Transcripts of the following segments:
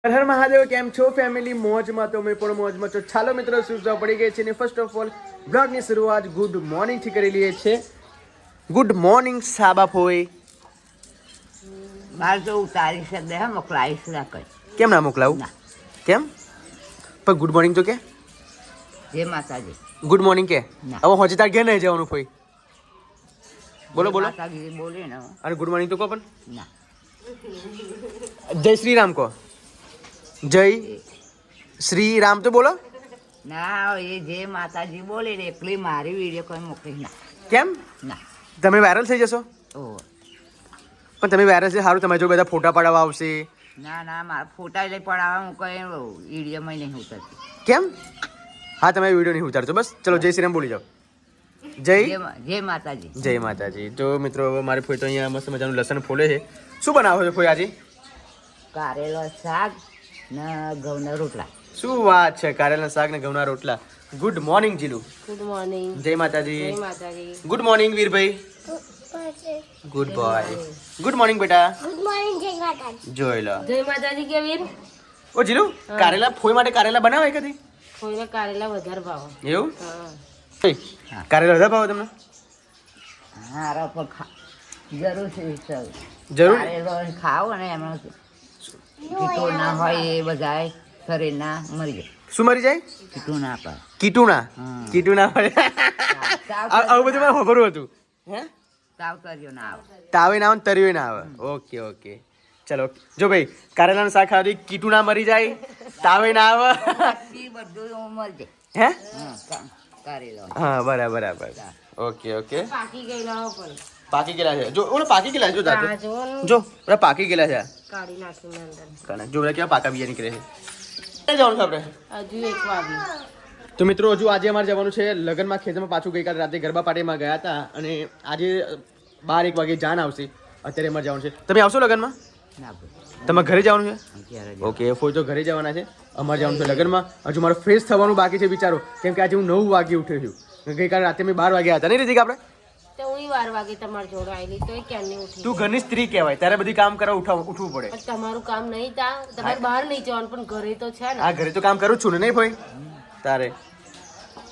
હર હર મહાદેવ, કેમ છો ફેમિલી? મોજમાં તો મેં પણ મોજમાં છો. ચાલો મિત્રો, સૂચના પડી ગઈ છે ને ફર્સ્ટ ઓફ ઓલ બ્લોગની શરૂઆત ગુડ મોર્નિંગથી કરી લઈએ છીએ. ગુડ મોર્નિંગ સાબા ફોઈ. મારે તો ઉતારી છે દે મોકલાવીશ ના કઈ. કેમ ના મોકલાવું? કેમ? પણ ગુડ મોર્નિંગ તો કે. જય માતાજી. ગુડ મોર્નિંગ કે. ના. હવે હોજી તાર ઘેર નહીં જવાનું ફોઈ. બોલો બોલો. માતાજી બોલે ને. અને ગુડ મોર્નિંગ તો કહો પણ. ના. જય શ્રી રામ કહો. જય શ્રી રામ તો બોલો. ના એ જે માતાજી બોલે ને એકલી મારી વિડીયો કોઈ મોકલી ના. કેમ? ના. તમે વાયરલ થઈ જશો? ઓહ. પણ તમે વાયરલ છે સારું, તમારી જો બધા ફોટા પાડવા આવશે. ના ના મારા ફોટા લઈ પડાવવા હું કઈ વિડીયોમાં નહીં ઉતરતી. કેમ? હા, તમે વિડીયો નહીં ઉતારતો. બસ ચલો જય શ્રી રામ બોલી જાઓ. જય જય માતાજી. જય માતાજી. તો મિત્રો મારી ફોઈ તો અહીંયા મસ્ત મજાનું લસણ ફોલે છે. શું બનાવો છો ફોઈ આજે? કારેલો શાક ને ઘઉંના રોટલા. શું વાત છે, કારેલા શાક ને ઘઉંના રોટલા. Good morning Jilu. Good morning. જય માતાજી. જય માતાજી. Good morning Virbhai. Good boy. Good morning બેટા. ગુડ મોર્નિંગ જય માતાજી. જોઈ લો. જય માતાજી કે વીર. ઓ જીલુ, કારેલા ફોઈ માટે કારેલા બનાવે કદી? કોઈને કારેલા વધારે ભાવે. એવું? હા. કારેલા વધારે ભાવે તમને? હારા પર જરૂર છે સર. જરૂર. કારેલો ખાઓ ને એમાં કીટો ના હોય એ બધા શરીરના મરી જાય. શું મરી જાય? કીટું ના પાડે. કીટુના. હા. કીટુના પડે. આવું બધું મને ખબર હતું. હે? તાવ કર્યો ના આવે. તાવે ના આવે ને તર્યો ના આવે. ઓકે ઓકે, ચલો. જો ભાઈ, કારેલાનું શાક ખાવાથી કીટુ ના મરી જાય, તાવે ના આવે. એ બધું મરી જાય. હે? કારેલો. હા, બરાબર બરાબર. Okay okay. પાકી ગયેલા પણ પાકી ગયેલા છે. જો ઓલો પાકી ગયેલા છે. જો આ દાદુ, જો ને, જો ઓલા પાકી ગયેલા છે. કાઢી નાખી મેં અંદર. કાના જો ઓલા કેવા પાકા બીજા નીકળે છે. ક્યાં જવાનું છે આપણે? હજુ 1 વાગ્યું. તો મિત્રો હજુ આજે અમારે જવાનું છે લગ્નમાં. ખેતરમાં પાછું ગઈકાલે રાતે ગરબા પાર્ટીમાં ગયા હતા અને આજે 12-1 વાગે જાન આવશે. અત્યારે અમારે જવાનું છે. તમે આવશો લગ્નમાં? ના ભાઈ. તમારે ઘરે જવાનું છે? અત્યારે જ. ઓકે, ફોઈ તો ઘરે જવાના છે. અમારે જવાનું છે લગ્નમાં. હજુ મારે ફ્રેશ થવાનું બાકી છે વિચારો, કેમ કે આજે હું 9 વાગે ઉઠ્યો છું. ગઈકાલે રાતે મેં 12 વાગ્યા હતા. નહીં રીતિક આપણે? તો હું 12 વાગે તમારી જોડે આવેલી તો ક્યારની ઉઠી. તું ઘરની સ્ત્રી કહેવાય, તારે બધી કામ કરવા ઉઠવું પડે. પણ તમારું કામ નહીં તા, તમારે બહાર નહીં જવાનું પણ ઘરે તો છે ને. હા, ઘરે તો કામ કરું જ છું ને. નહીં ભાઈ તારે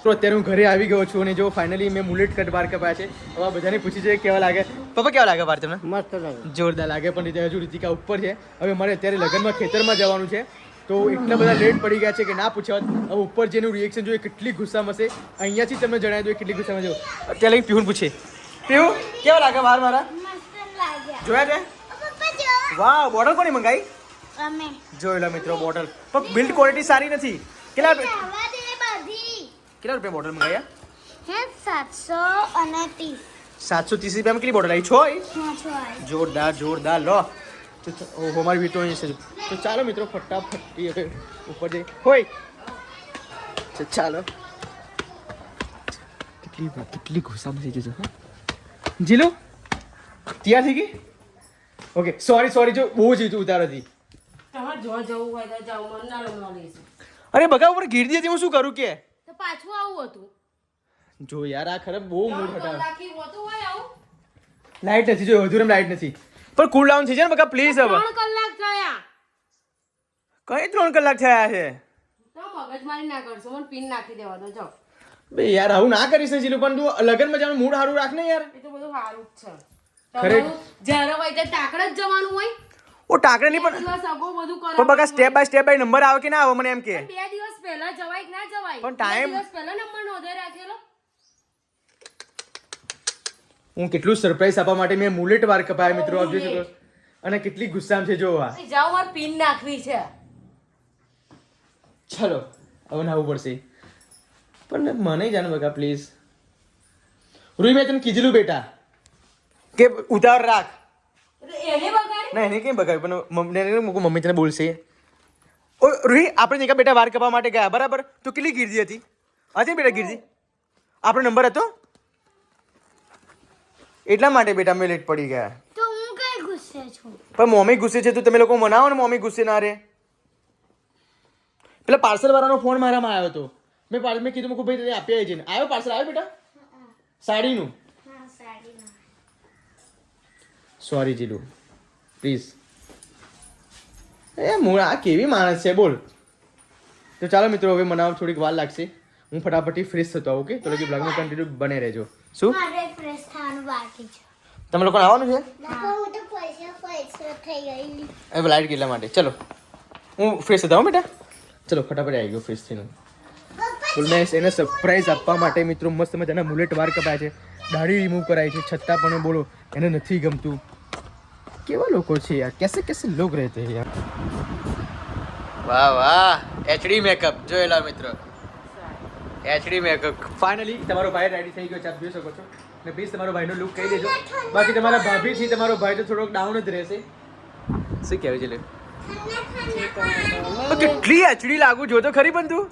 તો અત્યારે હું ઘરે આવી ગયો છું અને જો ફાઇનલી મેં મુલેટ કટ વાર કપાયા છે. હવે બધાને પૂછી છે કેવા લાગે. પપ્પા કેવા લાગે વાર તમને? મસ્ત લાગે. જોરદાર લાગે. પણ હજુ રીતિકા ઉપર છે. હવે મારે અત્યારે લગ્નમાં ખેતરમાં જવાનું છે તો એટલા બધા લેટ પડી ગયા છે કે ના પૂછવા. હવે ઉપર જેનું રિએક્શન જોઈએ કેટલી ગુસ્સામાં હશે અહીંયાથી તમને જણાવી દો કેટલી ગુસ્સામાં જો. અત્યારે લઈ પીવું પૂછે. પીવું કેવા લાગે વાર મારા? મસ્ત લાગ્યા. જોયા છે? પપ્પા જો વાહ, બોટલ કોની મંગાવી? અમે જોઈ લો મિત્રો બોટલ. પણ બિલ્ડ ક્વોલિટી સારી નથી. કેટલા આવા દે બધી કેટલા રૂપિયા બોટલ મંગાવ્યા? હે 730 730 રૂપિયામાં કેટલી બોટલ આવી? 6? હા છો આય. જોરદાર જોરદાર. લો ઓહો, મારી વીટો અહીં છે. તો ચાલો મિત્રો ફટાફટ હવે ઉપર જઈ હોય. ચાલો. કેટલી ગુસ્સામાં થઈ જજો. જીલો તૈયાર થઈ ગઈ? ઓકે, સોરી જો બહુ જ ઉતાર હતી. તમારે જો જવું હોય તો જાઓ, મને ના લમવા લેશે. અરે બગા ઉપર ગીરદી હતી, હું શું કરું કે? તો પાછું આવું હતું. જો યાર, આ ખરાબ બહુ મૂડ હટાવે. કલાકી હોતું હોય આવું. લાઈટ નથી, જો હજુ લાઈટ નથી. પણ કુલ ડાઉન થઈ જાય ને બગા પ્લીઝ. હવે 3 કલાક થયા. કઈ 3 કલાક થયા છે? તો મગજમારી ના કરશો, મને પિન નાખી દેવા દો. જાઓ. બે યાર, આવું ના કરીશ ને જીલું. પણ તું લગ્નમાં જવાનું મૂડ સારું રાખ ને યાર. એ તો બધું સારું જ છે. ખરે- તમારું જ્યારે હોય ત્યારે ટાકડ જ જવાનું હોય. ઓ ટાકરે નહીં પણ દિવસ અગાઉ બધું પણ કરાવવાનું બગા સ્ટેપ બાય નંબર આવે કે ના આવે મને એમ કે. હોય. 2 દિવસ પહેલા જવાય કે ના જવાય? પણ time- 2 દિવસ પહેલા નંબર નોંધાઈ રાખેલો. હું કેટલું સરપ્રાઈઝ આપવા માટે મેં મુલેટ વાર કપાયા મિત્રો. આપ જોઈ શકો અને કેટલી ગુસ્સામાં છે જો. આ જાઓ, મારે પિન નાખવી છે. ચલો હવે નાવું પડશે. પણ મને જાણ બગા પ્લીઝ. રૂઈ મેં તને કીધેલું બેટા કે ઉતાવળ રાખ. એને બગાડી. ના એને કઈ બગાડ્યું પણ મમ્મી તને બોલશે. ઓ રૂહી, આપણે નીકા બેટા વાર કપાવવા માટે ગયા બરાબર, તો કેટલી ગીરદી હતી? હતી બેટા ગીરદી? આપણો નંબર હતો એટલા માટે બેટા અમે લેટ પડી ગયા. તો હું કઈ ગુસ્સે છું. પણ મમ્મી ગુસ્સે છે તો તમે લોકો મનાવો ને. મમ્મી ગુસ્સે ના રહે. પેલા પાર્સલ વાળાનો ફોન મારામાં આવ્યો હતો. મેં કીધું મૂકું ભાઈ તે આપી આવી છે. આવ્યો પાર્સલ? આવ્યો બેટા સાડીનું? હા સાડીનો. Sorry Jilu please. આ કેવી માણસ છે બોલ. તો ચાલો મિત્રો હવે મને થોડીક વાર લાગશે. હું ફટાફટ ફ્રેશ થતો આવું. ઓકે તો લગી બ્લોગમાં કન્ટિન્યુ બને રહેજો. શું મારે ફ્રેશ થવાનું બાકી છે. તમે લોકો આવવાનું છે? હું તો પૈસા થઈ ગઈ. હવે લાઈટ કેટલા માટે? ચલો હું ફ્રેશ થતા આવું બેટા. ચલો ફટાફટ આવી ગયો ફ્રેશ થઈને. બોલ મેં એને સરપ્રાઈઝ આપવા માટે મિત્રો મસ્ત મજાના મુલેટ વાર કપાયા છે, દાઢી રિમૂવ કરાય છે, છતાં પણ બોલો એને નથી ગમતું. કેવા લોકો છે યાર, કેસે લોગ રહેતે હે યાર. વાહ વાહ, એચડી મેકઅપ જોયેલા મિત્રો. એચડી મેકઅપ ફાઇનલી તમારો ભાઈ રેડી થઈ ગયો છે, આપ જોઈ શકો છો. ને પ્લીઝ તમારો ભાઈનો લુક કહી દેજો. બાકી તમારા ભાભી છે, તમારો ભાઈ તો થોડોક ડાઉન જ રહેશે. શું કહેવું છે લે? કેટલી એચડી લાગુ જો તો ખરી પણ તું.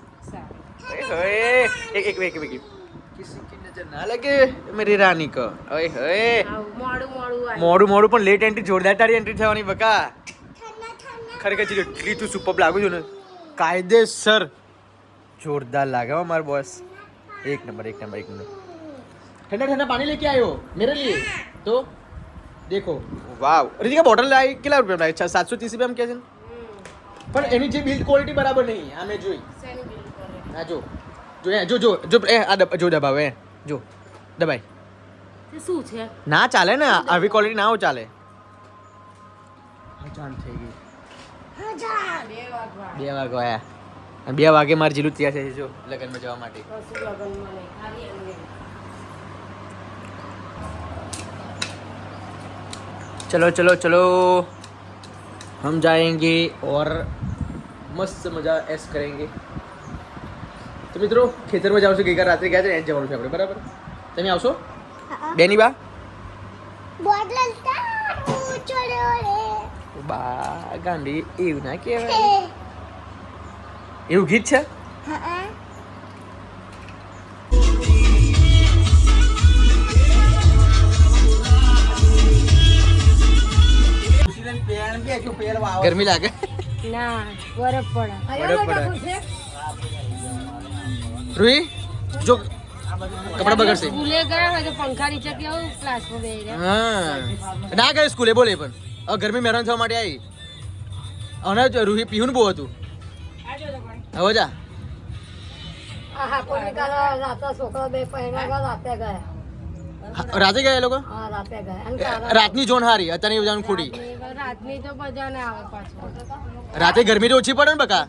એક કિસી की नजर ना लगे मेरी रानी को. ओए होए મોડું પણ લેટ એન્ટ્રી જોરદાર તારી એન્ટ્રી થવાની બકા. ખરેખર ચીજ એટલી તું સુપર લાગુ છું ને, કાયદેસર જોરદાર લાગે હો મારો બોસ. એક નંબર. ठंडा पानी लेके आए हो मेरे लिए तो देखो. वाव रितिका બોટલ લાવી કેટલા રૂપિયા લાવી? 730 રૂપિયા કે છે પણ એની જે બિલ્ડ ક્વોલિટી બરાબર નહીં. આ મેં જોઈ. હા જો એ આ જો દબાવે જો દબાઈ. શું છે? ના ચાલે ને આવી ક્વોલિટી ના ચાલે. જાન થઈ ગઈ. 2 વાગ્યા. 2 વાગે મારી જીલું તૈયાર છે જો લગનમાં જવા માટે. चलो हम जाएंगे और मस्त मजा ऐस करेंगे. તો મિત્રો ખેતરમાં જાવ છો ગઈકાલ રાત્રે ગયા છે, જવાનું છે આપણે બરાબર. તમે આવશો બેની બા? બોટલ છોડ્યો રે બા ગાંડી એવું ના કહેવાય. એવું ગીત છે? હા ગરમી લાગે ના, બરફ પડે. રૂહી જો કપડા બગડશે. સ્કૂલે ગયા હોય તો પંખા નીચે કેવું ક્લાસમાં બેહી રહ્યા. હા ના ગયો સ્કૂલે બોલે પણ હવે ગરમી મહેરાન થવા માટે આવી. અને રૂહી પીવું બહુ હતું. હવે જા રાતે ગયા એ લોકો. રાતની જોન હારી, અત્યારે જવાનું ખોટી. રાતની તો મજા ના આવે પાછું. રાતે ગરમી તો ઓછી પડે ને બકા.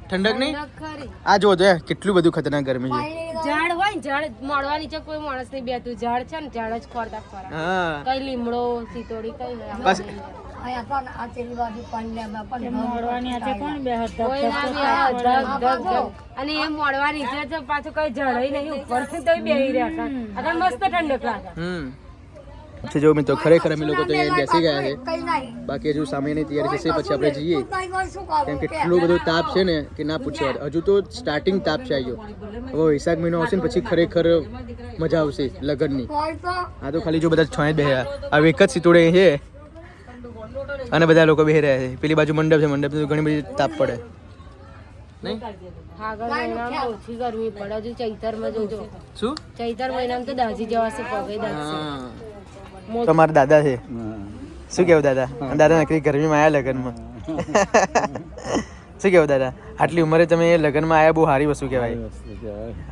ઠંડક નહીં. ખરી આ જો તો કેટલું બધું ખતરનાક ગરમી છે. ઝાડ હોય ને, ઝાડ મોડવા નીચે કોઈ માણસ નહીં બેતું. ઝાડ છે ને, ઝાડ જ ખોરતા ખોરા. હા કઈ લીમડો સીતોડી કઈ નહીં. બસ અને એ મોડવા નીચે છે પાછું કઈ ઝાડ નહીં ઉપર તો બેહી રહ્યા હતા. મસ્ત ઠંડક લાગે. જો મિત્રો ખરેખર અમે લોકો તો અહીંયા બેસી ગયા છે. બાકી હજુ સામેની તૈયારી થશે પછી આપણે જઈએ. કેમ કે એટલો બધો તાપ છે ને કે ના પૂછવા. હજુ તો સ્ટાર્ટિંગ તાપ છે આવ્યો. હવે વૈશાખ મહિનો આવશે ને પછી ખરેખર મજા આવશે લગ્નની. આ તો ખાલી જો બધા છોય જ બેહ્યા. હવે એક જ સિતોડે છે અને બધા લોકો બેહી રહ્યા છે. પેલી બાજુ મંડપ છે, મંડપ ઘણી બધી તાપ પડે નહીં. આગળ મહિનામાં ઓછી ગરમી પડે. હજુ ચૈતરમાં જોજો. શું ચૈતર મહિનામાં તો દાજી જવાશે પગે દાજશે. તમારા દાદા છે. શું કેવું દાદા? દાદા નકરી ગરમીમાં આવ્યા લગ્નમાં. શું કેવું દાદા? આટલી ઉંમરે તમે લગ્નમાં આવ્યા, બહુ સારી વસ્તુ કહેવાય.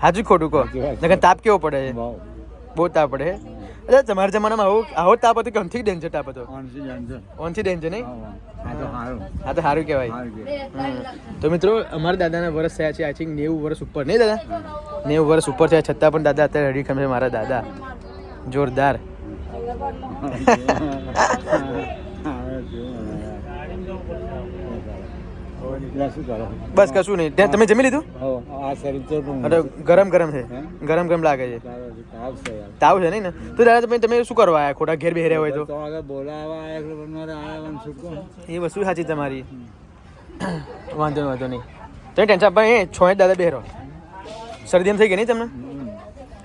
હાજુ ખોટું કહો? લગન તાપ કેવો પડે છે? બહુ તાપ પડે છે. અરે તમારા જમાનામાં આવો તાપ હતો કે અમથી ડેન્જર તાપ હતો? ઓનથી ડેન્જર નહીં. હા તો સારું કહેવાય. તો મિત્રો અમારા દાદાના વર્ષ થયા છે આઈ થિંક 90 વર્ષ ઉપર. નહીં દાદા? 90 વર્ષ ઉપર થયા છતાં પણ દાદા અત્યારે હડી ખમ છે. મારા દાદા જોરદાર. બસ કશું નહીં. તમે જમી લીધું? ગરમ છે. ગરમ લાગે છે. તાવ છે નહીં ને? તો દાદા તમે શું કરવા આવ્યા? ખોટા ઘેર બેહી રહ્યા હોય તો એ વસ્તુ સાચી તમારી. વાંધો નહીં. તમે ટેન્શન આપવા એ છો દાદા બેહરો. શરદી એમ થઈ ગઈ નહીં તમને?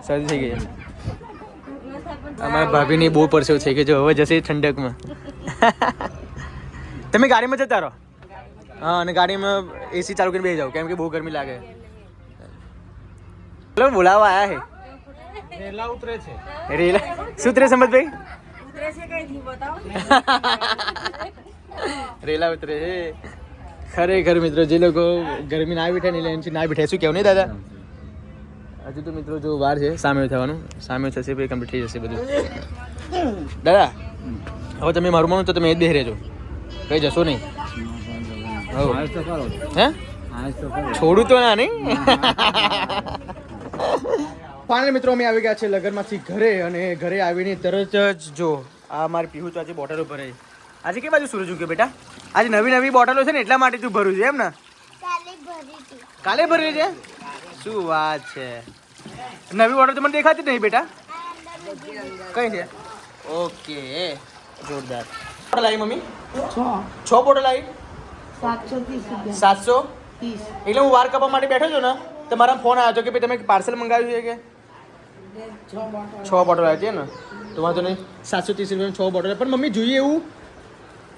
શરદી થઈ ગઈ. અમારા ભાભીની બહુ પરસેવ થઈ ગયો. હવે જશે ઠંડકમાં. તમે ગાડીમાં જતા રહો. હા અને ગાડીમાં એસી ચાલુ કરીને બેસી જાઓ કેમ કે બહુ ગરમી લાગે. ચલો બોલાવા આયા હે. રેલા ઉતરે છે. શું ઉતરે સમજભાઈ? રેલા ઉતરે છે ખરેખર મિત્રો જે લોકો ગરમી ના બેઠા ને એટલે ના બેઠા શું કેવું નહીં દાદા હજુ તો મિત્રો જો વાર છે સામે થવાનું સામે થશે પછી કમ્પ્લીટ થઈ જશે બધું દાદા હવે તમે મારું માનું તો તમે એ જ બેહી રહેજો કઈ જશો નહીં હે છોડું તો ના નહીં ફાઇનલ મિત્રો અમે આવી ગયા છે લગનમાંથી ઘરે અને ઘરે આવીને તરત જ જો આ મારી પીહું તો આજે બોટલો ભરે આજે કઈ બાજુ સૂરજ ઉગ્યો બેટા આજે નવી નવી બોટલો છે ને એટલા માટે તું ભરું છે એમ ને કાલે ભરી હતી. કાલે ભરેલી છે શું વાત છે નવી બોટલ તો મને દેખાતી જ નહીં બેટા કઈ છે ઓકે જોરદાર બોટલ આવી મમ્મી 6 બોટલ આવી 730 એટલે હું વાર કાપવા માટે બેઠો છું ને તો મારા ફોન આવ્યો હતો કે ભાઈ તમે પાર્સલ મંગાવ્યું છે કે 6 બોટલ આવી છે ને તો વાંધો નહીં 730 રૂપિયાની 6 બોટલ પણ મમ્મી જોઈએ એવું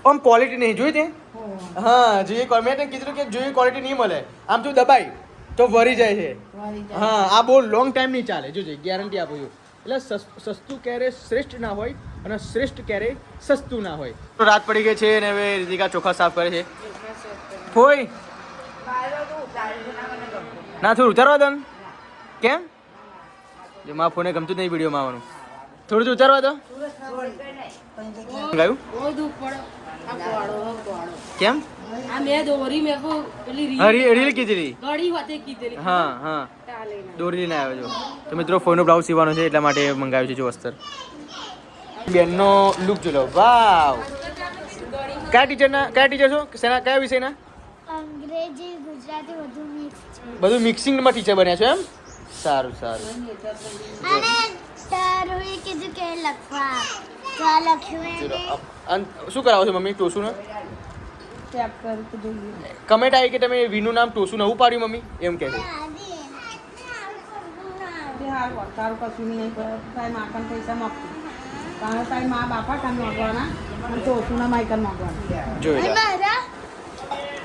આમ ક્વોલિટી નહીં જોઈ તે હા જોઈએ મેં તને કીધું કે જોઈએ ક્વોલિટી નહીં મળે આમ તું દબાઈ તો વરી જાય છે હા આ બહુ લોંગ ટાઈમ નહીં ચાલે જોજે ગેરંટી આપું છું એટલે સસ્તું ક્યારે શ્રેષ્ઠ ના હોય અને શ્રેષ્ઠ ક્યારે સસ્તું ના હોય તો રાત પડી ગઈ છે અને હવે રીતિકા ચોખા સાફ કરે છે હોય ના થોડું ઉતારવા દો કેમ જે મારા ફોને ગમતું જ નહીં વિડીયોમાં આવવાનું થોડું જ ઉતારવા દો ગાયું કેમ આ મેં દોરી મેં કો પેલી રીલ કીધેલી ગળી હોતે કીધેલી હા હા દોરી લઈને આવ્યો છો તો મિત્રો ફોનનો બ્લાઉઝ સીવાનો છે એટલા માટે મંગાવ્યું છે જો અસ્તર બેનનો લુક જો લો વાવ કયા ટીચર છો કયા વિષયના અંગ્રેજી ગુજરાતી બધું મિક્સ છે બધું મિક્સિંગમાં ટીચર બન્યા છો એમ સારું સારું અને તારું કીધું કે લખવા તો આ લખ્યું ચલો એને શું કરાવો છો મમ્મી ટોસુને કમેન્ટ આવી કે તમે વીનું નામ ટોસુ નવું પાડ્યું મમ્મી એમ કહે છે તારું કશું નહીં કરે તારી માકન પૈસા માગતું તારે તારી મા બાપા કાન માગવાના અને તો ઓછુના માયકન માગવાના જોઈ લો મારા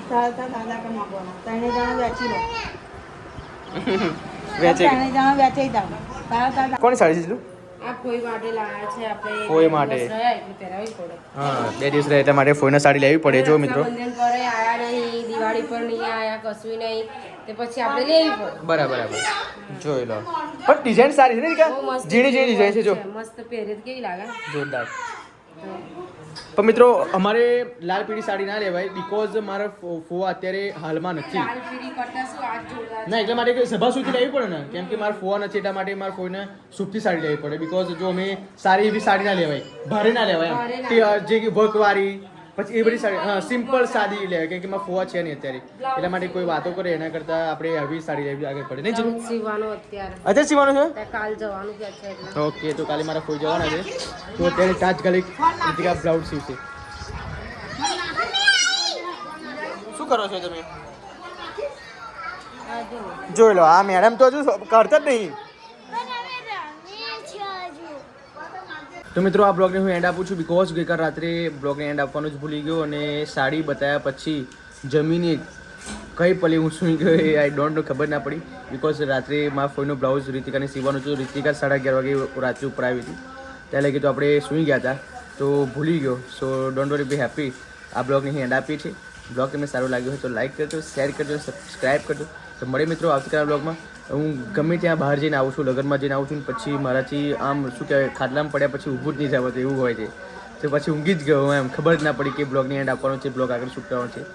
તારે તાર દાદા કાન માગવાના ત્રણે જણા વેચી લો વેચે ત્રણે જણા વેચાઈ જાવ તારે તાર કોની સાડી છે આ કોઈ માટે લાયા છે આપણે કોઈ માટે. બસ રહ્યા એટલે પહેરાવી પડે હા 2 દિવસ રહે એટલા માટે ફોઈને સાડી લેવી પડે જો મિત્રો રક્ષાબંધન પર આયા નહીં દિવાળી પર નહીં આયા કશું નહીં તે પછી આપણે લેવી પડે બરાબર જોઈ લો પણ ડિઝાઇન સારી છે ને રીકા બહુ મસ્ત ઝીણી ઝીણી ડિઝાઇન છે જો મસ્ત પહેરે તો કેવી લાગે જોરદાર પણ મિત્રો અમારે લાલ પીળી સાડી ના લેવાય બીકોઝ મારા ફોવા અત્યારે હાલમાં નથી લાલ પીળી કરતા શું આ જોરદાર ના એટલા માટે સભા સુધી લેવી પડે ને કેમ કે મારા ફોવા નથી એટલા માટે મારા ફોઈને સૂપથી સાડી લેવી પડે બીકોઝ જો અમે સારી એવી સાડી ના લેવાય ભારે ના લેવાય એમ જે કે વર્કવાળી પછી એ બધી સાડી હા સિમ્પલ સાદી લેવાય કેમ કે મારા ફોવા છે નહીં અત્યારે એટલા માટે કોઈ વાતો કરે એના કરતાં આપણે આવી સાડી લેવી આગળ પડે નહીં જીલું સીવાનો અત્યારે અત્યારે સીવાનું છે ત્યાં કાલ જવાનું કે છે એટલે ઓકે તો કાલે મારા ફોઈ જવાના છે તો અત્યારે તાત્કાલિક રીતિકા બ્લાઉઝ સીવશે શું કરો છો તમે જોઈ લો આ મેડમ તો હજુ કરતા જ નહીં પણ હવે રમીએ છીએ હજુ તો મિત્રો આ બ્લોગને હું એન્ડ આપું છું બીકોઝ ગઈકાલ રાત્રે બ્લોગને એન્ડ આપવાનું જ ભૂલી ગયો અને સાડી બતાવ્યા પછી જમીને કઈ પલે હું સૂઈ ગયો એ આઈ ડોન્ટ નો ખબર ના પડી બીકોઝ રાત્રે મારા ફોઈનો બ્લાઉઝ રીતિકાને સીવવાનું હતું રીતિકા 11:30 વાગે રાત્રે ઉપર આવી હતી ત્યાં લગી તો આપણે સૂઈ ગયા હતા તો ભૂલી ગયો સો ડોન્ટ વરી બી હેપી આ બ્લોગને અહીં એન્ડ આપીએ છીએ બ્લોગ તમને સારું લાગ્યું હોય તો લાઈક કરજો શેર કરજો સબસ્ક્રાઈબ કરજો તો મળે મિત્રો આવતીકાલના બ્લોગમાં હું ગમે ત્યાં બહાર જઈને આવું છું લગ્નમાં જઈને આવું છું પછી મારાથી આમ શું કહેવાય ખાટલામાં પડ્યા પછી ઊભું જ નહીં જવાતું એવું હોય છે તો પછી ઊંઘી જ ગયો એમ ખબર જ ના પડી કે બ્લોગની એન્ડ આપવાનો છે બ્લોગ આગળ શું કરવાનો છે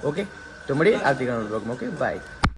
ઓકે તો મળીએ આવતીકાલના બ્લોગમાં ઓકે બાય